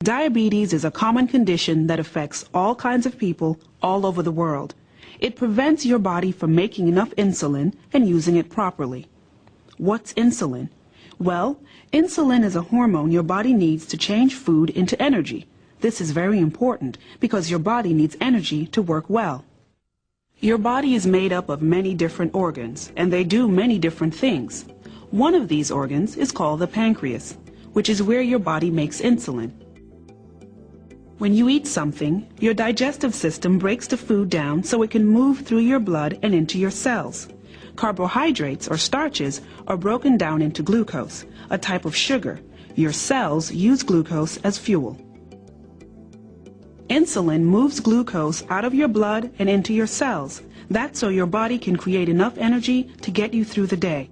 Diabetes is a common condition that affects all kinds of people all over the world. It prevents your body from making enough insulin and using it properly. What's insulin? Well, insulin is a hormone your body needs to change food into energy. This is very important because your body needs energy to work well. Your body is made up of many different organs, and they do many different things. One of these organs is called the pancreas, which is where your body makes insulin. When you eat something, your digestive system breaks the food down so it can move through your blood and into your cells. Carbohydrates, or starches, are broken down into glucose, a type of sugar. Your cells use glucose as fuel. Insulin moves glucose out of your blood and into your cells. That's so your body can create enough energy to get you through the day.